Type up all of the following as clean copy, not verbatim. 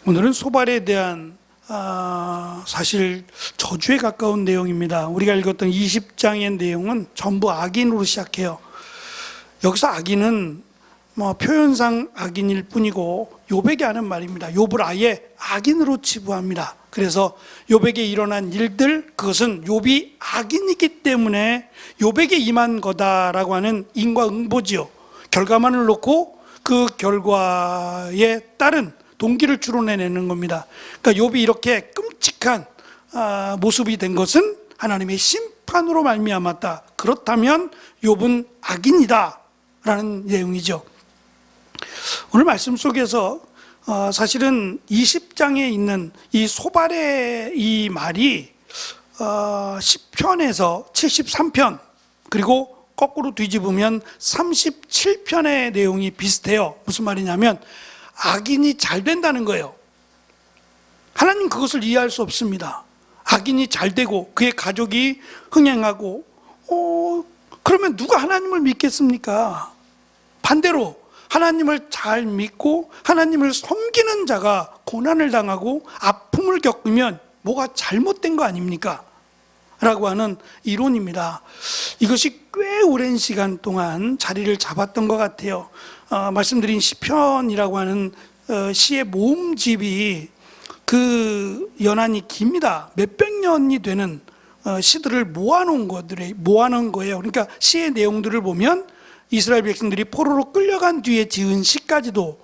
오늘은 소발에 대한 사실 저주에 가까운 내용입니다. 우리가 읽었던 20장의 내용은 전부 악인으로 시작해요. 여기서 악인은 표현상 악인일 뿐이고 욥에게 하는 말입니다. 욥을 아예 악인으로 치부합니다. 그래서 욥에게 일어난 일들, 그것은 욥이 악인이기 때문에 욥에게 임한 거다라고 하는 인과응보지요. 결과만을 놓고 그 결과에 따른 동기를 추론해내는 겁니다. 그러니까 욥이 이렇게 끔찍한 모습이 된 것은 하나님의 심판으로 말미암았다. 그렇다면 욥은 악인이다 라는 내용이죠. 오늘 말씀 속에서 사실은 20장에 있는 이 소발의 이 말이 10편에서 73편 그리고 거꾸로 뒤집으면 37편의 내용이 비슷해요. 무슨 말이냐면 악인이 잘 된다는 거예요. 하나님 그것을 이해할 수 없습니다. 악인이 잘 되고 그의 가족이 흥행하고 그러면 누가 하나님을 믿겠습니까? 반대로 하나님을 잘 믿고 하나님을 섬기는 자가 고난을 당하고 아픔을 겪으면 뭐가 잘못된 거 아닙니까? 라고 하는 이론입니다. 이것이 꽤 오랜 시간 동안 자리를 잡았던 것 같아요. 말씀드린 시편이라고 하는 시의 모음집이 그 연한이 깁니다. 몇백 년이 되는 시들을 모아놓은 거예요. 그러니까 시의 내용들을 보면 이스라엘 백성들이 포로로 끌려간 뒤에 지은 시까지도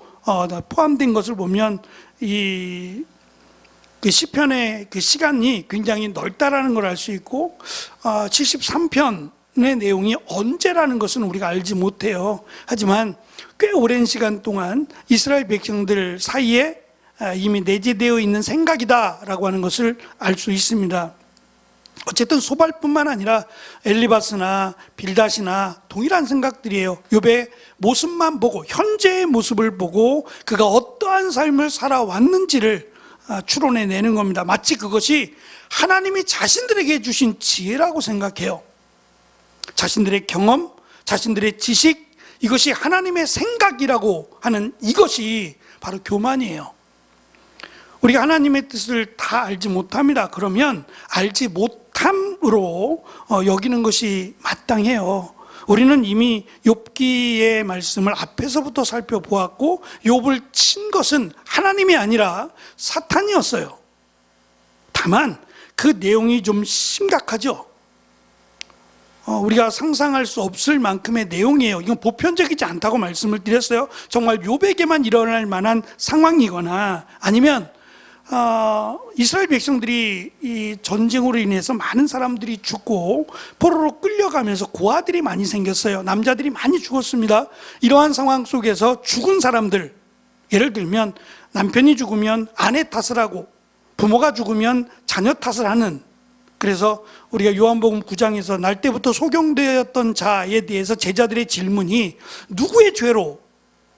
포함된 것을 보면 그 시편의 그 시간이 굉장히 넓다라는 걸 알 수 있고 73편의 내용이 언제라는 것은 우리가 알지 못해요. 하지만 꽤 오랜 시간 동안 이스라엘 백성들 사이에 이미 내재되어 있는 생각이다라고 하는 것을 알 수 있습니다. 어쨌든 소발뿐만 아니라 엘리바스나 빌닷이나 동일한 생각들이에요. 욥의 모습만 보고 현재의 모습을 보고 그가 어떠한 삶을 살아왔는지를 추론해내는 겁니다. 마치 그것이 하나님이 자신들에게 주신 지혜라고 생각해요. 자신들의 경험, 자신들의 지식, 이것이 하나님의 생각이라고 하는 이것이 바로 교만이에요. 우리가 하나님의 뜻을 다 알지 못합니다. 그러면 알지 못함으로 여기는 것이 마땅해요. 우리는 이미 욥기의 말씀을 앞에서부터 살펴보았고 욥을 친 것은 하나님이 아니라 사탄이었어요. 다만 그 내용이 좀 심각하죠. 우리가 상상할 수 없을 만큼의 내용이에요. 이건 보편적이지 않다고 말씀을 드렸어요. 정말 욥에게만 일어날 만한 상황이거나 아니면 이스라엘 백성들이 이 전쟁으로 인해서 많은 사람들이 죽고 포로로 끌려가면서 고아들이 많이 생겼어요. 남자들이 많이 죽었습니다. 이러한 상황 속에서 죽은 사람들, 예를 들면 남편이 죽으면 아내 탓을 하고 부모가 죽으면 자녀 탓을 하는, 그래서 우리가 요한복음 9장에서 날 때부터 소경되었던 자에 대해서 제자들의 질문이 누구의 죄로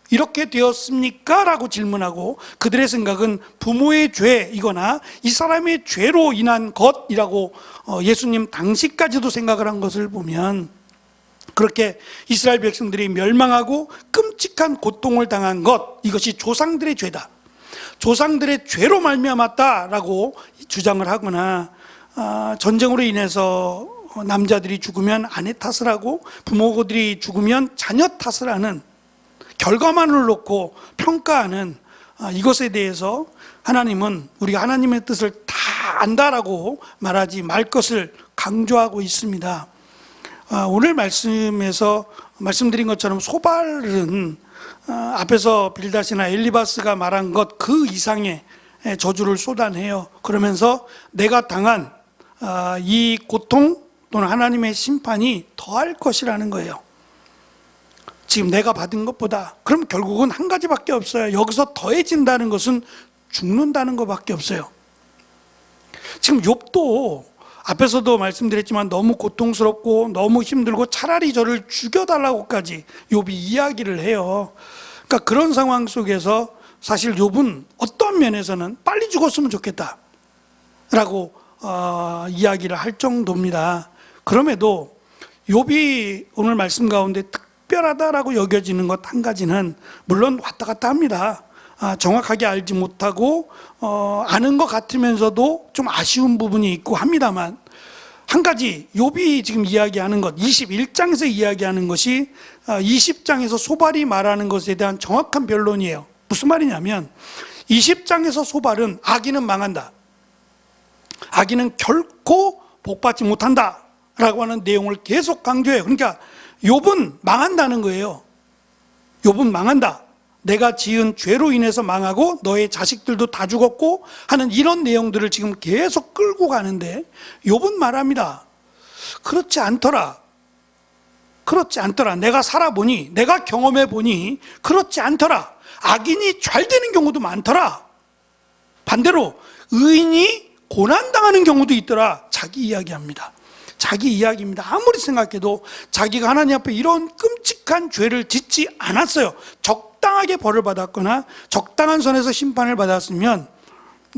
이렇게 되었습니까? 라고 질문하고 그들의 생각은 부모의 죄이거나 이 사람의 죄로 인한 것이라고 예수님 당시까지도 생각을 한 것을 보면 그렇게 이스라엘 백성들이 멸망하고 끔찍한 고통을 당한 것, 이것이 조상들의 죄다, 조상들의 죄로 말미암았다라고 주장을 하거나 전쟁으로 인해서 남자들이 죽으면 아내 탓을 하고 부모들이 죽으면 자녀 탓을 하는, 결과만을 놓고 평가하는 이것에 대해서 하나님은 우리가 하나님의 뜻을 다 안다라고 말하지 말 것을 강조하고 있습니다. 오늘 말씀에서 말씀드린 것처럼 소발은 앞에서 빌닷이나 엘리바스가 말한 것 그 이상의 저주를 쏟아내요. 그러면서 내가 당한 이 고통 또는 하나님의 심판이 더할 것이라는 거예요. 지금 내가 받은 것보다, 그럼 결국은 한 가지밖에 없어요. 여기서 더해진다는 것은 죽는다는 것밖에 없어요. 지금 욥도 앞에서도 말씀드렸지만 너무 고통스럽고 너무 힘들고 차라리 저를 죽여달라고까지 욥이 이야기를 해요. 그러니까 그런 상황 속에서 사실 욥은 어떤 면에서는 빨리 죽었으면 좋겠다라고 이야기를 할 정도입니다. 그럼에도 욥이 오늘 말씀 가운데 특별하다라고 여겨지는 것 한 가지는, 물론 왔다 갔다 합니다. 정확하게 알지 못하고 아는 것 같으면서도 좀 아쉬운 부분이 있고 합니다만, 한 가지 욥이 지금 이야기하는 것, 21장에서 이야기하는 것이 20장에서 소발이 말하는 것에 대한 정확한 변론이에요. 무슨 말이냐면 20장에서 소발은 악인은 망한다, 악인은 결코 복받지 못한다 라고 하는 내용을 계속 강조해요. 그러니까 욥은 망한다는 거예요. 욥은 망한다, 내가 지은 죄로 인해서 망하고 너의 자식들도 다 죽었고 하는 이런 내용들을 지금 계속 끌고 가는데, 욥은 말합니다. 그렇지 않더라. 그렇지 않더라. 내가 살아보니, 내가 경험해보니 그렇지 않더라. 악인이 잘 되는 경우도 많더라. 반대로 의인이 고난당하는 경우도 있더라. 자기 이야기합니다. 자기 이야기입니다. 아무리 생각해도 자기가 하나님 앞에 이런 끔찍한 죄를 짓지 않았어요. 적당하게 벌을 받았거나 적당한 선에서 심판을 받았으면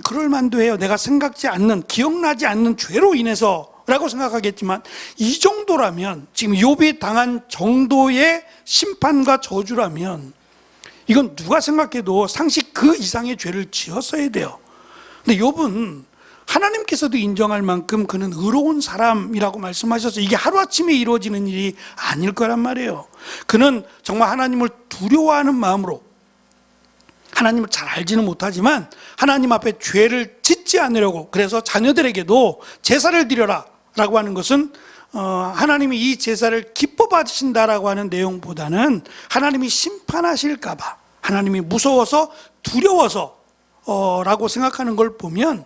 그럴 만도 해요. 내가 생각지 않는, 기억나지 않는 죄로 인해서 라고 생각하겠지만, 이 정도라면, 지금 욥이 당한 정도의 심판과 저주라면 이건 누가 생각해도 상식 그 이상의 죄를 지었어야 돼요. 근데 욥은 하나님께서도 인정할 만큼 그는 의로운 사람이라고 말씀하셔서 이게 하루아침에 이루어지는 일이 아닐 거란 말이에요. 그는 정말 하나님을 두려워하는 마음으로, 하나님을 잘 알지는 못하지만 하나님 앞에 죄를 짓지 않으려고, 그래서 자녀들에게도 제사를 드려라 라고 하는 것은 하나님이 이 제사를 기뻐 받으신다라고 하는 내용보다는 하나님이 심판하실까 봐, 하나님이 무서워서 두려워서 라고 생각하는 걸 보면,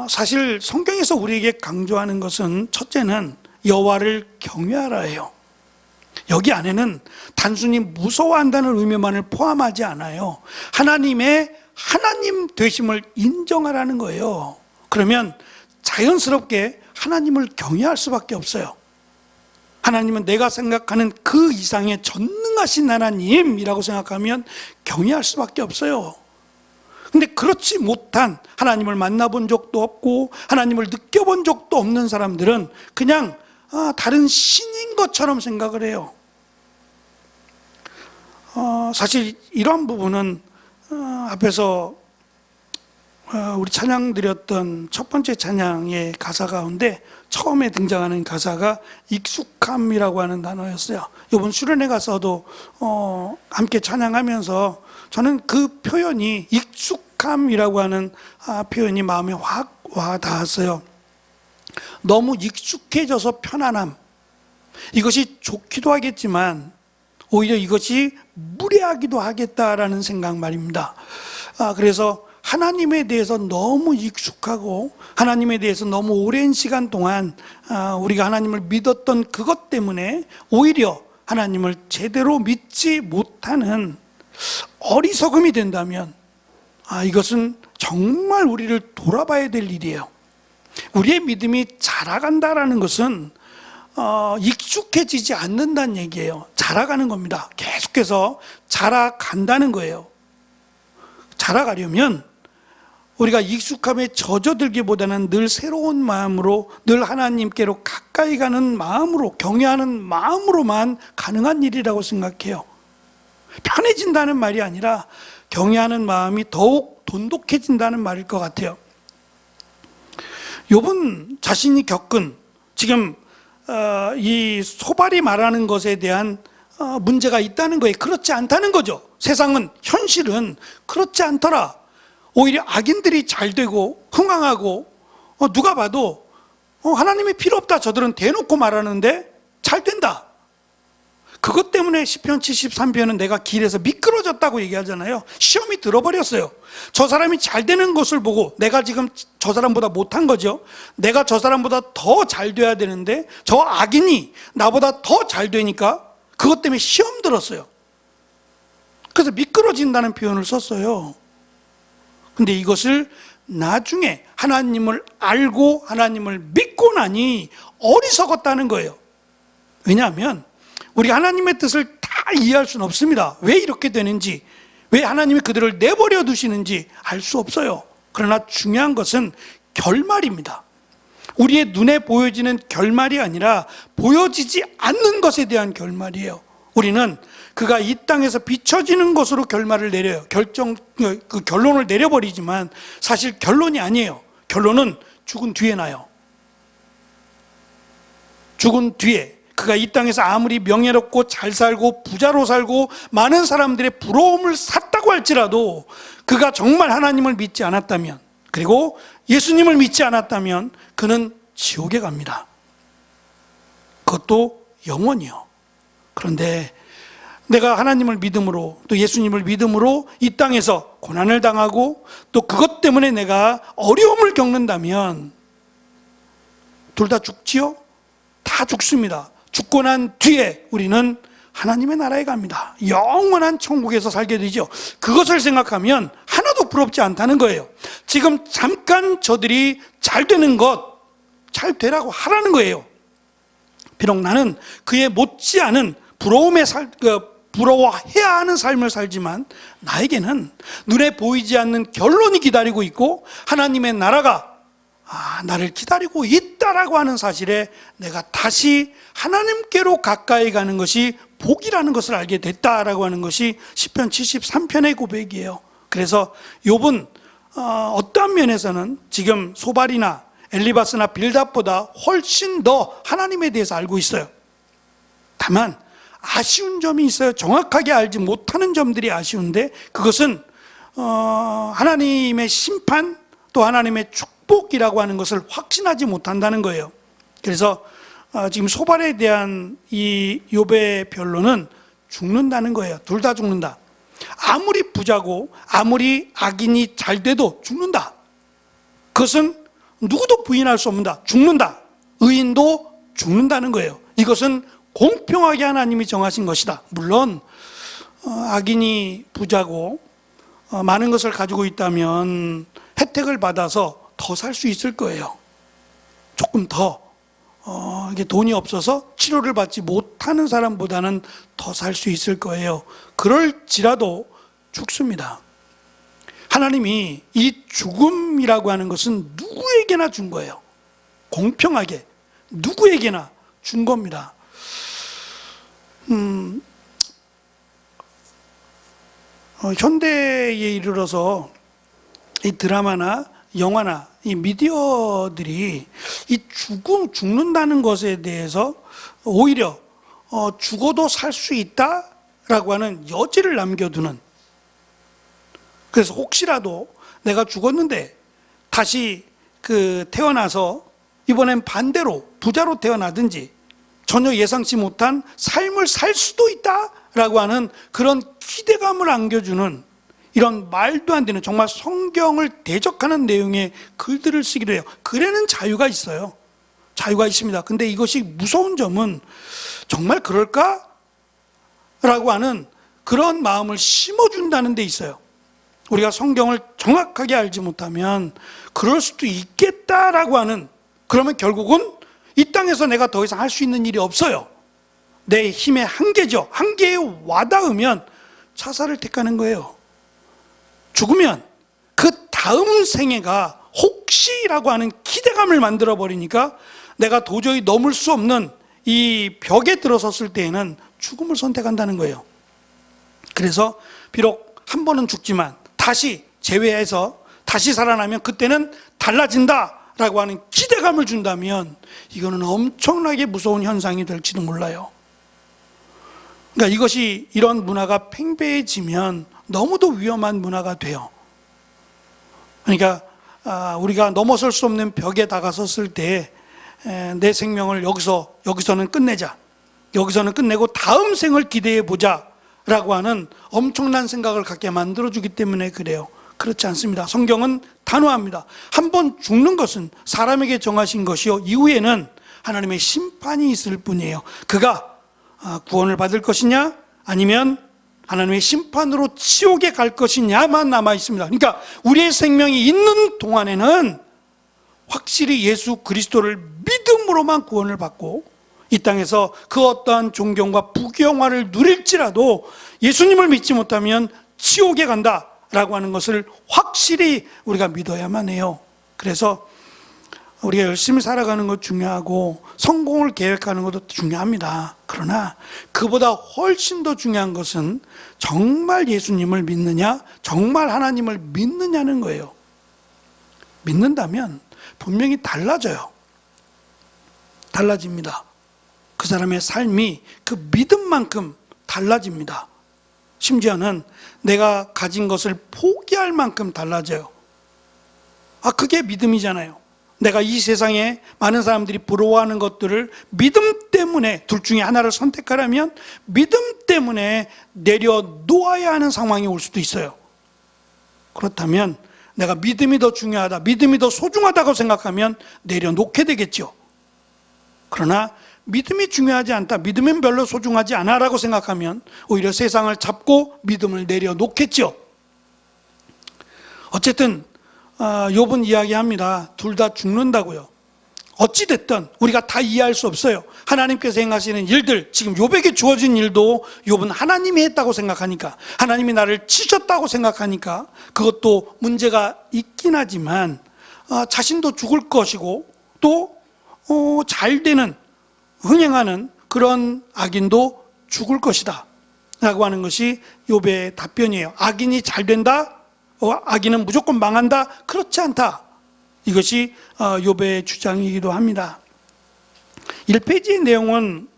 사실 성경에서 우리에게 강조하는 것은 첫째는 여호와를 경외하라예요. 여기 안에는 단순히 무서워한다는 의미만을 포함하지 않아요. 하나님의 하나님 되심을 인정하라는 거예요. 그러면 자연스럽게 하나님을 경외할 수밖에 없어요. 하나님은 내가 생각하는 그 이상의 전능하신 하나님이라고 생각하면 경외할 수밖에 없어요. 근데 그렇지 못한, 하나님을 만나본 적도 없고 하나님을 느껴본 적도 없는 사람들은 그냥 다른 신인 것처럼 생각을 해요. 사실 이런 부분은 앞에서 우리 찬양 드렸던 첫 번째 찬양의 가사 가운데 처음에 등장하는 가사가 익숙함이라고 하는 단어였어요. 이번 수련회 가서도 함께 찬양하면서 저는 그 표현이, 익숙함이라고 하는 표현이 마음에 확 와닿았어요. 너무 익숙해져서 편안함, 이것이 좋기도 하겠지만 오히려 이것이 무례하기도 하겠다라는 생각 말입니다. 그래서 하나님에 대해서 너무 익숙하고 하나님에 대해서 너무 오랜 시간 동안 우리가 하나님을 믿었던 그것 때문에 오히려 하나님을 제대로 믿지 못하는 어리석음이 된다면 이것은 정말 우리를 돌아봐야 될 일이에요. 우리의 믿음이 자라간다라는 것은 익숙해지지 않는다는 얘기예요. 자라가는 겁니다. 계속해서 자라간다는 거예요. 자라가려면 우리가 익숙함에 젖어들기보다는 늘 새로운 마음으로, 늘 하나님께로 가까이 가는 마음으로, 경외하는 마음으로만 가능한 일이라고 생각해요. 편해진다는 말이 아니라 경외하는 마음이 더욱 돈독해진다는 말일 것 같아요. 욥은 자신이 겪은 지금 이 소발이 말하는 것에 대한 문제가 있다는 거예요. 그렇지 않다는 거죠. 세상은, 현실은 그렇지 않더라. 오히려 악인들이 잘 되고 흥왕하고 누가 봐도 하나님이 필요 없다, 저들은 대놓고 말하는데 잘 된다. 그것 때문에 시편 73편은 내가 길에서 미끄러졌다고 얘기하잖아요. 시험이 들어버렸어요. 저 사람이 잘 되는 것을 보고 내가 지금 저 사람보다 못한 거죠. 내가 저 사람보다 더 잘 돼야 되는데 저 악인이 나보다 더 잘 되니까 그것 때문에 시험 들었어요. 그래서 미끄러진다는 표현을 썼어요. 근데 이것을 나중에 하나님을 알고 하나님을 믿고 나니 어리석었다는 거예요. 왜냐하면 우리가 하나님의 뜻을 다 이해할 수는 없습니다. 왜 이렇게 되는지, 왜 하나님이 그들을 내버려 두시는지 알 수 없어요. 그러나 중요한 것은 결말입니다. 우리의 눈에 보여지는 결말이 아니라 보여지지 않는 것에 대한 결말이에요. 우리는 그가 이 땅에서 비춰지는 것으로 결말을 내려요. 그 결론을 내려버리지만 사실 결론이 아니에요. 결론은 죽은 뒤에 나요. 죽은 뒤에 그가 이 땅에서 아무리 명예롭고 잘 살고 부자로 살고 많은 사람들의 부러움을 샀다고 할지라도 그가 정말 하나님을 믿지 않았다면, 그리고 예수님을 믿지 않았다면 그는 지옥에 갑니다. 그것도 영원히요. 그런데 내가 하나님을 믿음으로 또 예수님을 믿음으로 이 땅에서 고난을 당하고 또 그것 때문에 내가 어려움을 겪는다면 둘 다 죽지요? 다 죽습니다. 죽고 난 뒤에 우리는 하나님의 나라에 갑니다. 영원한 천국에서 살게 되죠. 그것을 생각하면 하나도 부럽지 않다는 거예요. 지금 잠깐 저들이 잘 되는 것, 잘 되라고 하라는 거예요. 비록 나는 그에 못지않은 부러워해야 하는 삶을 살지만 나에게는 눈에 보이지 않는 결론이 기다리고 있고 하나님의 나라가 나를 기다리고 있다라고 하는 사실에 내가 다시 하나님께로 가까이 가는 것이 복이라는 것을 알게 됐다라고 하는 것이 시편 73편의 고백이에요. 그래서 욥은 어떠한 면에서는 지금 소발이나 엘리바스나 빌닷보다 훨씬 더 하나님에 대해서 알고 있어요. 다만 아쉬운 점이 있어요. 정확하게 알지 못하는 점들이 아쉬운데 그것은 하나님의 심판 또 하나님의 축복이라고 하는 것을 확신하지 못한다는 거예요. 그래서 지금 소발에 대한 이 욥의 변론은 죽는다는 거예요. 둘 다 죽는다. 아무리 부자고 아무리 악인이 잘 돼도 죽는다. 그것은 누구도 부인할 수 없는다. 죽는다. 의인도 죽는다는 거예요. 이것은 공평하게 하나님이 정하신 것이다. 물론 악인이 부자고 많은 것을 가지고 있다면 혜택을 받아서 더 살 수 있을 거예요. 조금 더 이게 돈이 없어서 치료를 받지 못하는 사람보다는 더 살 수 있을 거예요. 그럴지라도 죽습니다. 하나님이 이 죽음이라고 하는 것은 누구에게나 준 거예요. 공평하게 누구에게나 준 겁니다. 현대에 이르러서 이 드라마나 영화나 이 미디어들이 이 죽는다는 것에 대해서 오히려 죽어도 살 수 있다라고 하는 여지를 남겨두는, 그래서 혹시라도 내가 죽었는데 다시 태어나서 이번엔 반대로 부자로 태어나든지 전혀 예상치 못한 삶을 살 수도 있다라고 하는 그런 기대감을 안겨주는 이런 말도 안 되는 정말 성경을 대적하는 내용의 글들을 쓰기도 해요. 글에는 자유가 있어요. 자유가 있습니다. 근데 이것이 무서운 점은 정말 그럴까? 라고 하는 그런 마음을 심어준다는 데 있어요. 우리가 성경을 정확하게 알지 못하면 그럴 수도 있겠다라고 하는, 그러면 결국은 이 땅에서 내가 더 이상 할 수 있는 일이 없어요. 내 힘의 한계죠. 한계에 와닿으면 자살을 택하는 거예요. 죽으면 그 다음 생애가 혹시라고 하는 기대감을 만들어 버리니까 내가 도저히 넘을 수 없는 이 벽에 들어섰을 때에는 죽음을 선택한다는 거예요. 그래서 비록 한 번은 죽지만 다시 재회해서 다시 살아나면 그때는 달라진다라고 하는 기대감을 준다면 이거는 엄청나게 무서운 현상이 될지도 몰라요. 그러니까 이것이, 이런 문화가 팽배해지면 너무도 위험한 문화가 돼요. 그러니까 우리가 넘어설 수 없는 벽에 다가섰을 때 내 생명을 여기서는 끝내자, 여기서는 끝내고 다음 생을 기대해 보자 라고 하는 엄청난 생각을 갖게 만들어주기 때문에 그래요. 그렇지 않습니다. 성경은 단호합니다. 한 번 죽는 것은 사람에게 정하신 것이요, 이후에는 하나님의 심판이 있을 뿐이에요. 그가 구원을 받을 것이냐 아니면 하나님의 심판으로 지옥에 갈 것이냐만 남아 있습니다. 그러니까 우리의 생명이 있는 동안에는 확실히 예수 그리스도를 믿음으로만 구원을 받고 이 땅에서 그 어떠한 존경과 부귀영화를 누릴지라도 예수님을 믿지 못하면 지옥에 간다라고 하는 것을 확실히 우리가 믿어야만 해요. 그래서 우리가 열심히 살아가는 것 중요하고 성공을 계획하는 것도 중요합니다. 그러나 그보다 훨씬 더 중요한 것은 정말 예수님을 믿느냐, 정말 하나님을 믿느냐는 거예요. 믿는다면 분명히 달라져요. 달라집니다. 그 사람의 삶이 그 믿음만큼 달라집니다. 심지어는 내가 가진 것을 포기할 만큼 달라져요. 그게 믿음이잖아요. 내가 이 세상에 많은 사람들이 부러워하는 것들을 믿음 때문에, 둘 중에 하나를 선택하라면 믿음 때문에 내려놓아야 하는 상황이 올 수도 있어요. 그렇다면 내가 믿음이 더 중요하다, 믿음이 더 소중하다고 생각하면 내려놓게 되겠죠. 그러나 믿음이 중요하지 않다, 믿음은 별로 소중하지 않아 라고 생각하면 오히려 세상을 잡고 믿음을 내려놓겠죠. 어쨌든 욥은 이야기합니다. 둘 다 죽는다고요. 어찌됐든 우리가 다 이해할 수 없어요. 하나님께서 행하시는 일들, 지금 욥에게 주어진 일도 욥은 하나님이 했다고 생각하니까, 하나님이 나를 치셨다고 생각하니까 그것도 문제가 있긴 하지만 자신도 죽을 것이고 또 잘 되는, 흥행하는 그런 악인도 죽을 것이다 라고 하는 것이 욥의 답변이에요. 악인이 잘 된다? 악인은 무조건 망한다? 그렇지 않다. 이것이 욥의 주장이기도 합니다. 1페이지의 내용은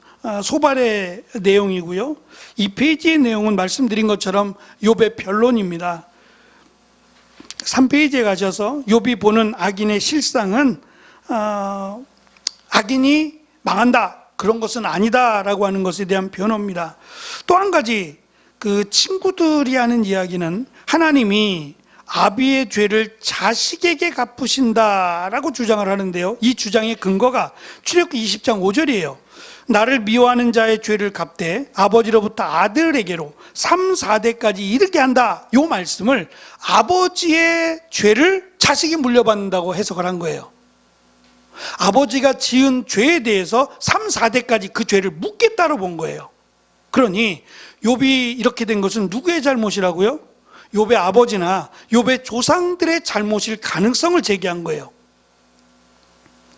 소발의 내용이고요, 2페이지의 내용은 말씀드린 것처럼 욥의 변론입니다. 3페이지에 가셔서 욥이 보는 악인의 실상은 악인이 망한다, 그런 것은 아니다라고 하는 것에 대한 변호입니다. 또 한 가지, 그 친구들이 하는 이야기는 하나님이 아비의 죄를 자식에게 갚으신다라고 주장을 하는데요, 이 주장의 근거가 출애굽기 20장 5절이에요. 나를 미워하는 자의 죄를 갚되 아버지로부터 아들에게로 3, 4대까지 이르게 한다, 이 말씀을 아버지의 죄를 자식이 물려받는다고 해석을 한 거예요. 아버지가 지은 죄에 대해서 3, 4대까지 그 죄를 묻겠다로 본 거예요. 그러니 욥이 이렇게 된 것은 누구의 잘못이라고요? 욥의 아버지나 욥의 조상들의 잘못일 가능성을 제기한 거예요.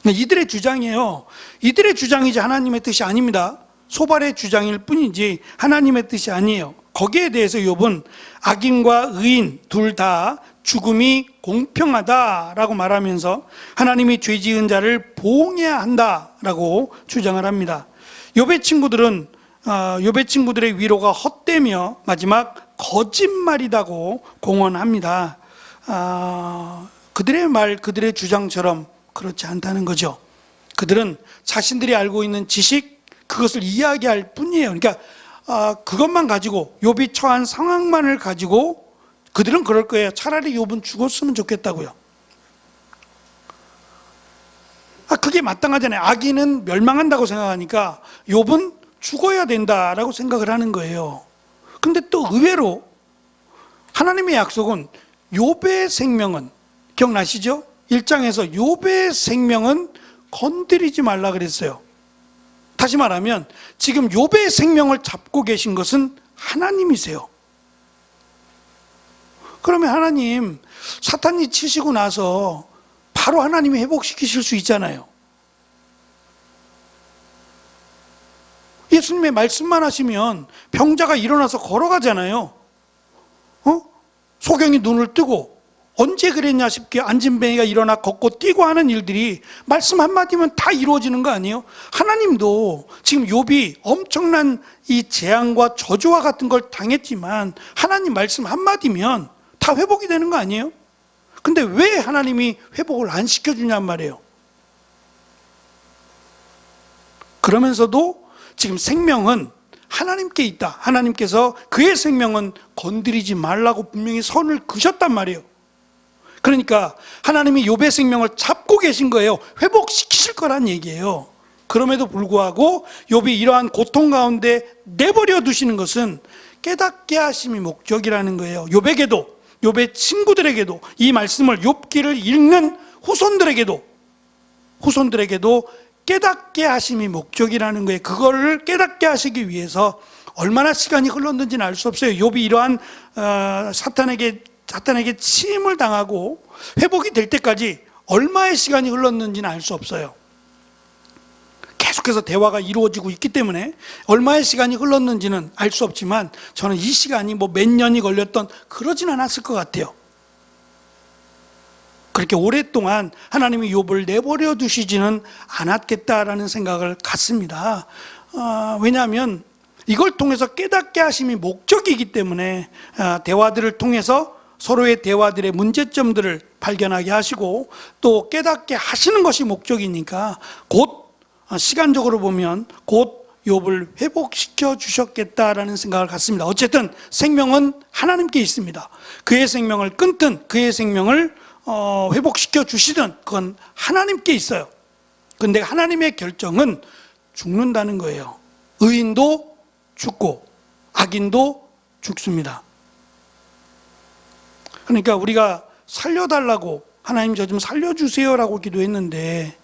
이들의 주장이에요. 이들의 주장이지 하나님의 뜻이 아닙니다. 소발의 주장일 뿐이지 하나님의 뜻이 아니에요. 거기에 대해서 욥은 악인과 의인 둘 다 죽음이 공평하다라고 말하면서 하나님이 죄 지은 자를 보응해야 한다라고 주장을 합니다. 욥의 친구들의 위로가 헛되며 마지막 거짓말이라고 공언합니다. 그들의 말, 그들의 주장처럼 그렇지 않다는 거죠. 그들은 자신들이 알고 있는 지식, 그것을 이야기할 뿐이에요. 그러니까 그것만 가지고, 욥이 처한 상황만을 가지고 그들은 그럴 거예요. 차라리 욥은 죽었으면 좋겠다고요. 그게 마땅하잖아요. 악인은 멸망한다고 생각하니까 욥은 죽어야 된다라고 생각을 하는 거예요. 근데 또 의외로 하나님의 약속은 욥의 생명은, 기억나시죠? 1장에서 욥의 생명은 건드리지 말라 그랬어요. 다시 말하면 지금 욥의 생명을 잡고 계신 것은 하나님이세요. 그러면 하나님, 사탄이 치시고 나서 바로 하나님이 회복시키실 수 있잖아요. 예수님의 말씀만 하시면 병자가 일어나서 걸어가잖아요. 소경이 눈을 뜨고, 언제 그랬냐 싶게 안진뱅이가 일어나 걷고 뛰고 하는 일들이 말씀 한마디면 다 이루어지는 거 아니에요? 하나님도 지금 욥이 엄청난 이 재앙과 저주와 같은 걸 당했지만 하나님 말씀 한마디면 다 회복이 되는 거 아니에요? 근데 왜 하나님이 회복을 안 시켜주냔 말이에요. 그러면서도 지금 생명은 하나님께 있다. 하나님께서 그의 생명은 건드리지 말라고 분명히 선을 그셨단 말이에요. 그러니까 하나님이 욥의 생명을 잡고 계신 거예요. 회복시키실 거란 얘기예요. 그럼에도 불구하고 욥이 이러한 고통 가운데 내버려 두시는 것은 깨닫게 하심이 목적이라는 거예요. 욥에게도, 욥의 친구들에게도, 이 말씀을 욥기를 읽는 후손들에게도 깨닫게 하심이 목적이라는 거예요. 그거를 깨닫게 하시기 위해서 얼마나 시간이 흘렀는지는 알 수 없어요. 욥이 이러한 사탄에게 침을 당하고 회복이 될 때까지 얼마의 시간이 흘렀는지는 알 수 없어요. 계속해서 대화가 이루어지고 있기 때문에 얼마의 시간이 흘렀는지는 알 수 없지만 저는 이 시간이 뭐 몇 년이 걸렸던 그러진 않았을 것 같아요. 그렇게 오랫동안 하나님이 욥을 내버려 두시지는 않았겠다라는 생각을 갖습니다. 왜냐하면 이걸 통해서 깨닫게 하심이 목적이기 때문에 대화들을 통해서 서로의 대화들의 문제점들을 발견하게 하시고 또 깨닫게 하시는 것이 목적이니까 곧 시간적으로 보면 곧 욥을 회복시켜 주셨겠다라는 생각을 갖습니다. 어쨌든 생명은 하나님께 있습니다. 그의 생명을 끊든 그의 생명을 회복시켜 주시든 그건 하나님께 있어요. 그런데 하나님의 결정은 죽는다는 거예요. 의인도 죽고 악인도 죽습니다. 그러니까 우리가 살려달라고 하나님 저 좀 살려주세요라고 기도했는데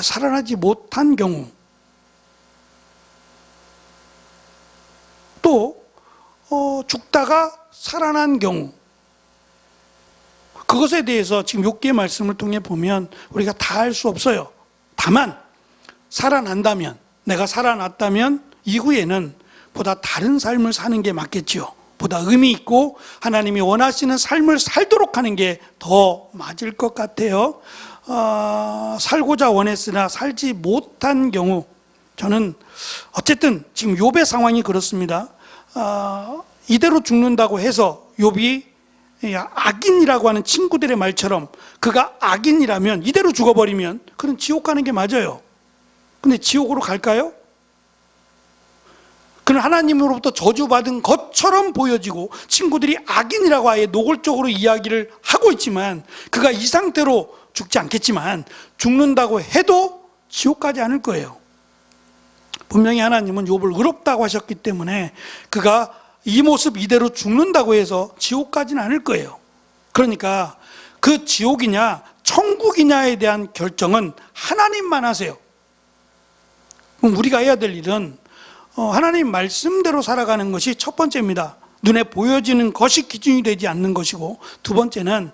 살아나지 못한 경우 또 죽다가 살아난 경우 그것에 대해서 지금 욥기의 말씀을 통해 보면 우리가 다 알 수 없어요. 다만 살아난다면 내가 살아났다면 이후에는 보다 다른 삶을 사는 게 맞겠지요. 보다 의미 있고 하나님이 원하시는 삶을 살도록 하는 게 더 맞을 것 같아요. 살고자 원했으나 살지 못한 경우 저는 어쨌든 지금 욥의 상황이 그렇습니다. 이대로 죽는다고 해서 욥이 악인이라고 하는 친구들의 말처럼 그가 악인이라면 이대로 죽어버리면 그는 지옥 가는 게 맞아요. 근데 지옥으로 갈까요? 그는 하나님으로부터 저주받은 것처럼 보여지고 친구들이 악인이라고 아예 노골적으로 이야기를 하고 있지만 그가 이 상태로 죽지 않겠지만 죽는다고 해도 지옥 가지 않을 거예요. 분명히 하나님은 욥을 의롭다고 하셨기 때문에 그가 이 모습 이대로 죽는다고 해서 지옥 가지는 않을 거예요. 그러니까 그 지옥이냐 천국이냐에 대한 결정은 하나님만 하세요. 그럼 우리가 해야 될 일은 하나님 말씀대로 살아가는 것이 첫 번째입니다. 눈에 보여지는 것이 기준이 되지 않는 것이고, 두 번째는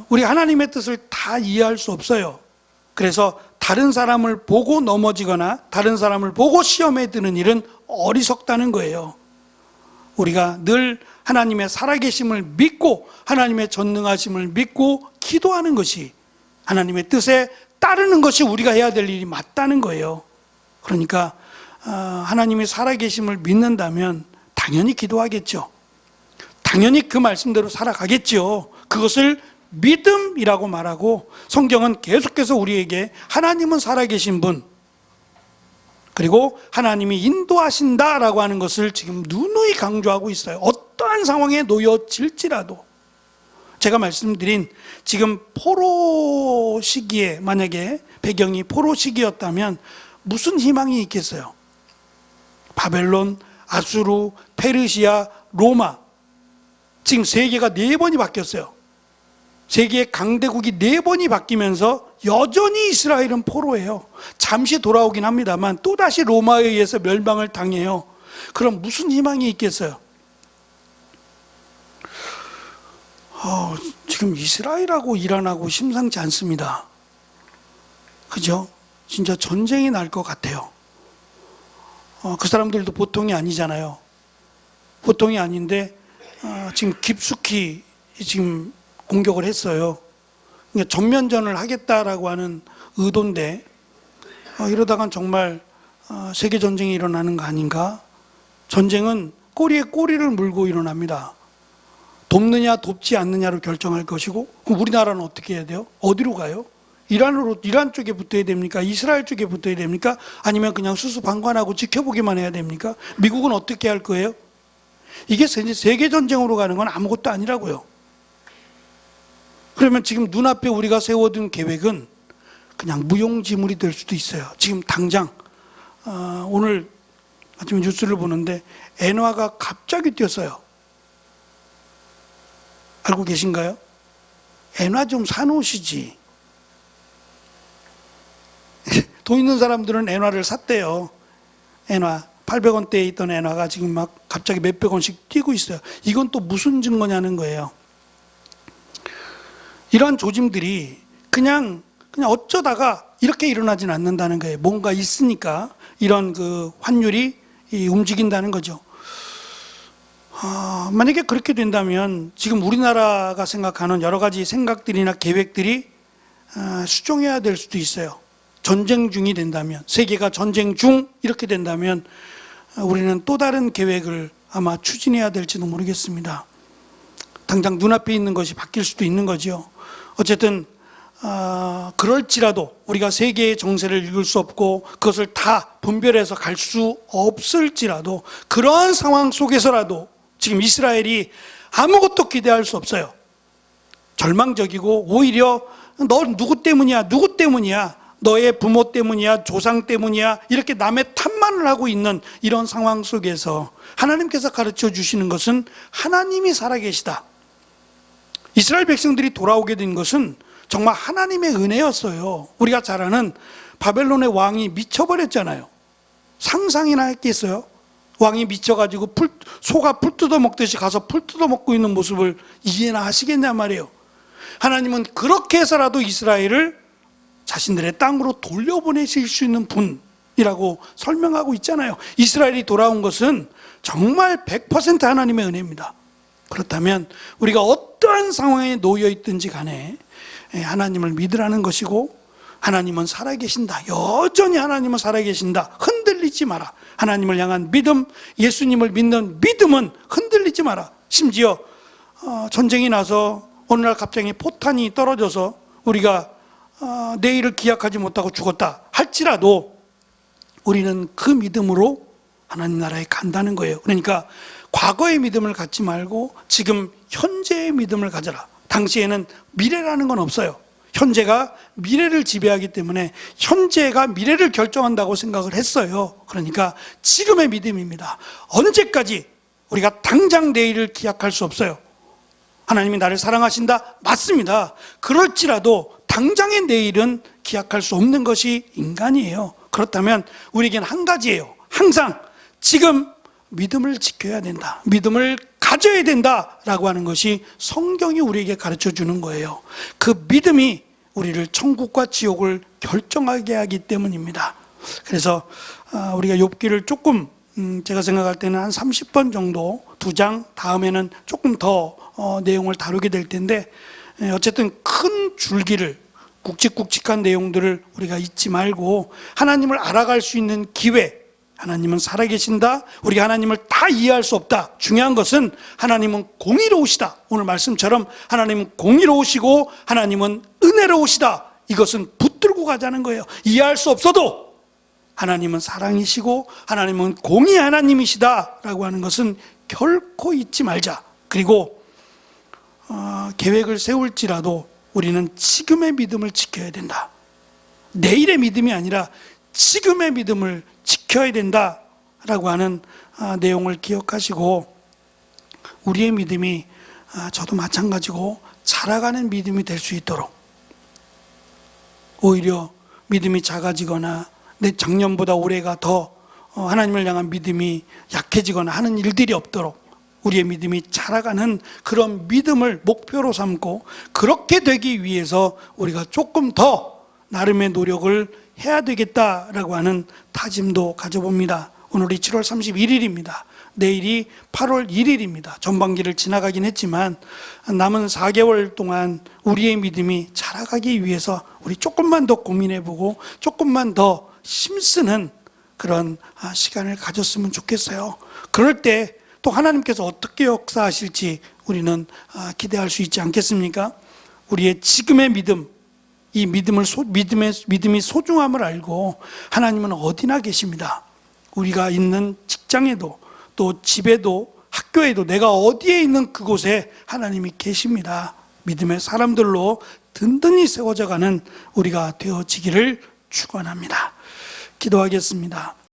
우리 하나님의 뜻을 다 이해할 수 없어요. 그래서 다른 사람을 보고 넘어지거나 다른 사람을 보고 시험에 드는 일은 어리석다는 거예요. 우리가 늘 하나님의 살아계심을 믿고 하나님의 전능하심을 믿고 기도하는 것이, 하나님의 뜻에 따르는 것이 우리가 해야 될 일이 맞다는 거예요. 그러니까 하나님이 살아계심을 믿는다면 당연히 기도하겠죠. 당연히 그 말씀대로 살아가겠죠. 그것을 믿음이라고 말하고, 성경은 계속해서 우리에게 하나님은 살아계신 분, 그리고 하나님이 인도하신다라고 하는 것을 지금 누누이 강조하고 있어요. 어떠한 상황에 놓여질지라도. 제가 말씀드린 지금 포로 시기에, 만약에 배경이 포로 시기였다면 무슨 희망이 있겠어요? 바벨론, 아수르, 페르시아, 로마, 지금 세계가 4번이 바뀌었어요. 세계의 강대국이 4번이 바뀌면서 여전히 이스라엘은 포로예요. 잠시 돌아오긴 합니다만 또다시 로마에 의해서 멸망을 당해요. 그럼 무슨 희망이 있겠어요? 지금 이스라엘하고 이란하고 심상치 않습니다. 그죠? 진짜 전쟁이 날 것 같아요. 그 사람들도 보통이 아니잖아요. 보통이 아닌데 지금 깊숙이 지금 공격을 했어요. 그러니까 전면전을 하겠다라고 하는 의도인데 이러다간 정말 세계전쟁이 일어나는 거 아닌가? 전쟁은 꼬리에 꼬리를 물고 일어납니다. 돕느냐 돕지 않느냐로 결정할 것이고, 그럼 우리나라는 어떻게 해야 돼요? 어디로 가요? 이란 쪽에 붙어야 됩니까? 이스라엘 쪽에 붙어야 됩니까? 아니면 그냥 수수방관하고 지켜보기만 해야 됩니까? 미국은 어떻게 할 거예요? 이게 세계전쟁으로 가는 건 아무것도 아니라고요. 그러면 지금 눈앞에 우리가 세워둔 계획은 그냥 무용지물이 될 수도 있어요. 지금 당장 오늘 아침에 뉴스를 보는데 엔화가 갑자기 뛰었어요. 알고 계신가요? 엔화 좀 사놓으시지. 돈 있는 사람들은 엔화를 샀대요. 엔화 800원대에 있던 엔화가 지금 막 갑자기 몇백 원씩 뛰고 있어요. 이건 또 무슨 증거냐는 거예요. 이러한 조짐들이 그냥 어쩌다가 이렇게 일어나진 않는다는 거예요. 뭔가 있으니까 이런 그 환율이 움직인다는 거죠. 만약에 그렇게 된다면 지금 우리나라가 생각하는 여러 가지 생각들이나 계획들이 수정해야 될 수도 있어요. 전쟁 중이 된다면, 세계가 전쟁 중 이렇게 된다면 우리는 또 다른 계획을 아마 추진해야 될지도 모르겠습니다. 당장 눈앞에 있는 것이 바뀔 수도 있는 거죠. 어쨌든 그럴지라도 우리가 세계의 정세를 읽을 수 없고 그것을 다 분별해서 갈 수 없을지라도 그러한 상황 속에서라도 지금 이스라엘이 아무것도 기대할 수 없어요. 절망적이고 오히려 너 누구 때문이야? 누구 때문이야? 너의 부모 때문이야? 조상 때문이야? 이렇게 남의 탓만을 하고 있는 이런 상황 속에서 하나님께서 가르쳐 주시는 것은 하나님이 살아계시다. 이스라엘 백성들이 돌아오게 된 것은 정말 하나님의 은혜였어요. 우리가 잘 아는 바벨론의 왕이 미쳐버렸잖아요. 상상이나 했겠어요? 왕이 미쳐가지고 소가 풀 뜯어먹듯이 가서 풀 뜯어먹고 있는 모습을 이해나 하시겠냐 말이에요. 하나님은 그렇게 해서라도 이스라엘을 자신들의 땅으로 돌려보내실 수 있는 분이라고 설명하고 있잖아요. 이스라엘이 돌아온 것은 정말 100% 하나님의 은혜입니다. 그렇다면 우리가 어떠한 상황에 놓여 있든지 간에 하나님을 믿으라는 것이고, 하나님은 살아계신다. 여전히 하나님은 살아계신다. 흔들리지 마라. 하나님을 향한 믿음, 예수님을 믿는 믿음은 흔들리지 마라. 심지어 전쟁이 나서 어느 날 갑자기 포탄이 떨어져서 우리가 내일을 기약하지 못하고 죽었다 할지라도 우리는 그 믿음으로 하나님 나라에 간다는 거예요. 그러니까 과거의 믿음을 갖지 말고 지금 현재의 믿음을 가져라. 당시에는 미래라는 건 없어요. 현재가 미래를 지배하기 때문에 현재가 미래를 결정한다고 생각을 했어요. 그러니까 지금의 믿음입니다. 언제까지 우리가 당장 내일을 기약할 수 없어요. 하나님이 나를 사랑하신다? 맞습니다. 그럴지라도 당장의 내일은 기약할 수 없는 것이 인간이에요. 그렇다면 우리에겐 한 가지예요. 항상 지금 믿음을 지켜야 된다. 믿음을 가져야 된다라고 하는 것이 성경이 우리에게 가르쳐 주는 거예요. 그 믿음이 우리를 천국과 지옥을 결정하게 하기 때문입니다. 그래서 우리가 욥기를 조금 제가 생각할 때는 한 30번 정도 2장 다음에는 조금 더 내용을 다루게 될 텐데, 어쨌든 큰 줄기를 굵직굵직한 내용들을 우리가 잊지 말고 하나님을 알아갈 수 있는 기회, 하나님은 살아계신다. 우리가 하나님을 다 이해할 수 없다. 중요한 것은 하나님은 공의로우시다. 오늘 말씀처럼 하나님은 공의로우시고 하나님은 은혜로우시다. 이것은 붙들고 가자는 거예요. 이해할 수 없어도 하나님은 사랑이시고 하나님은 공의 하나님이시다라고 하는 것은 결코 잊지 말자. 그리고 계획을 세울지라도 우리는 지금의 믿음을 지켜야 된다. 내일의 믿음이 아니라 지금의 믿음을 지켜야 된다라고 하는 내용을 기억하시고, 우리의 믿음이 저도 마찬가지고 자라가는 믿음이 될 수 있도록, 오히려 믿음이 작아지거나 내 작년보다 올해가 더 하나님을 향한 믿음이 약해지거나 하는 일들이 없도록 우리의 믿음이 자라가는 그런 믿음을 목표로 삼고, 그렇게 되기 위해서 우리가 조금 더 나름의 노력을 해야 되겠다라고 하는 다짐도 가져봅니다. 오늘이 7월 31일입니다. 내일이 8월 1일입니다. 전반기를 지나가긴 했지만 남은 4개월 동안 우리의 믿음이 자라가기 위해서 우리 조금만 더 고민해보고 조금만 더 힘쓰는 그런 시간을 가졌으면 좋겠어요. 그럴 때 또 하나님께서 어떻게 역사하실지 우리는 기대할 수 있지 않겠습니까? 우리의 지금의 믿음, 이 믿음이 소중함을 알고 하나님은 어디나 계십니다. 우리가 있는 직장에도 또 집에도 학교에도 내가 어디에 있는 그곳에 하나님이 계십니다. 믿음의 사람들로 든든히 세워져가는 우리가 되어지기를 축원합니다. 기도하겠습니다.